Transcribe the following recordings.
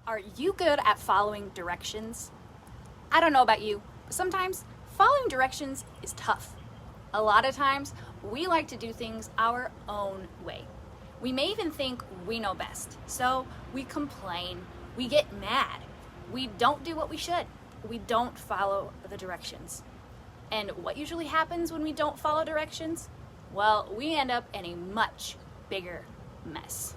Are you good at following directions? I don't know about you, but sometimes following directions is tough. A lot of times, we like to do things our own way. We may even think we know best, so we complain, we get mad, we don't do what we should, we don't follow the directions. And what usually happens when we don't follow directions? Well, we end up in a much bigger mess.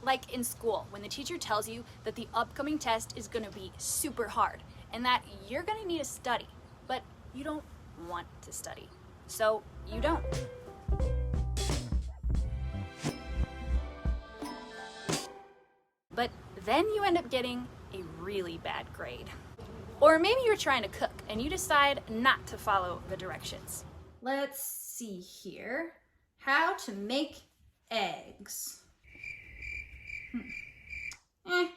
Like in school, when the teacher tells you that the upcoming test is going to be super hard and that you're going to need to study, but you don't want to study, so you don't. But then you end up getting a really bad grade. Or maybe you're trying to cook and you decide not to follow the directions. Let's see here. How to make eggs. I'll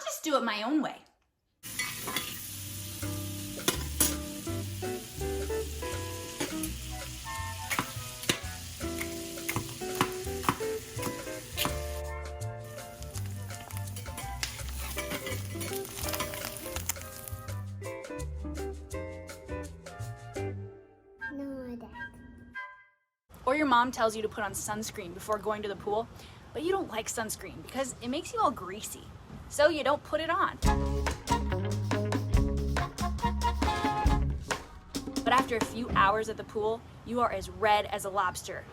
just do it my own way. No, Dad. Or your mom tells you to put on sunscreen before going to the pool, but you don't like sunscreen because it makes you all greasy, so you don't put it on. But after a few hours at the pool, you are as red as a lobster.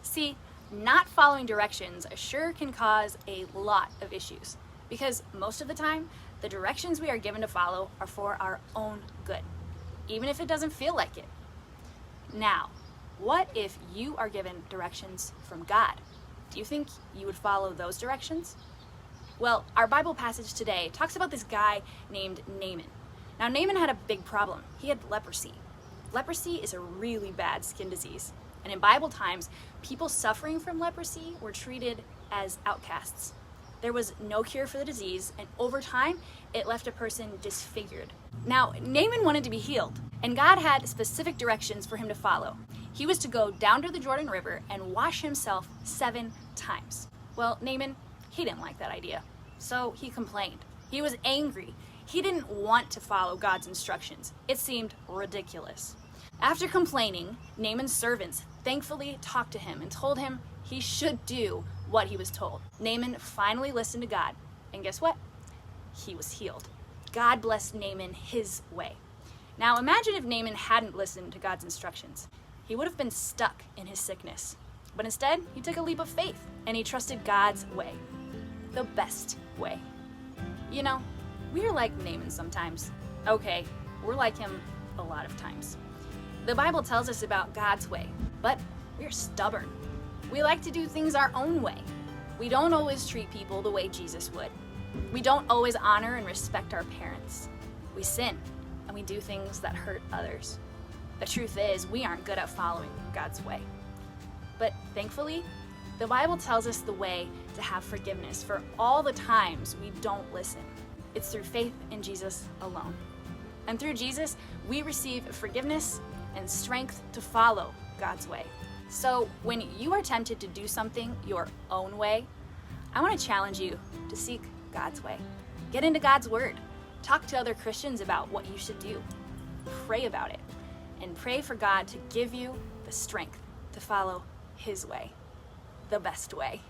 See, not following directions sure can cause a lot of issues, because most of the time, the directions we are given to follow are for our own good, even if it doesn't feel like it. Now, what if you are given directions from God? Do you think you would follow those directions? Well, our Bible passage today talks about this guy named Naaman. Now, Naaman had a big problem. He had leprosy. Leprosy is a really bad skin disease. And in Bible times, people suffering from leprosy were treated as outcasts. There was no cure for the disease, and over time, it left a person disfigured. Now, Naaman wanted to be healed, and God had specific directions for him to follow. He was to go down to the Jordan River and wash himself 7 times. Well, Naaman, he didn't like that idea, so he complained. He was angry. He didn't want to follow God's instructions. It seemed ridiculous. After complaining, Naaman's servants thankfully talked to him and told him he should do what he was told. Naaman finally listened to God, and guess what? He was healed. God blessed Naaman his way. Now imagine if Naaman hadn't listened to God's instructions. He would have been stuck in his sickness. But instead, he took a leap of faith, and he trusted God's way. The best way. You know, we're like Naaman sometimes. Okay, we're like him a lot of times. The Bible tells us about God's way, but we're stubborn. We like to do things our own way. We don't always treat people the way Jesus would. We don't always honor and respect our parents. We sin, and we do things that hurt others. The truth is, we aren't good at following God's way. But thankfully, the Bible tells us the way to have forgiveness for all the times we don't listen. It's through faith in Jesus alone. And through Jesus, we receive forgiveness and strength to follow God's way. So when you are tempted to do something your own way, I want to challenge you to seek God's way. Get into God's word. Talk to other Christians about what you should do. Pray about it. And pray for God to give you the strength to follow His way, the best way.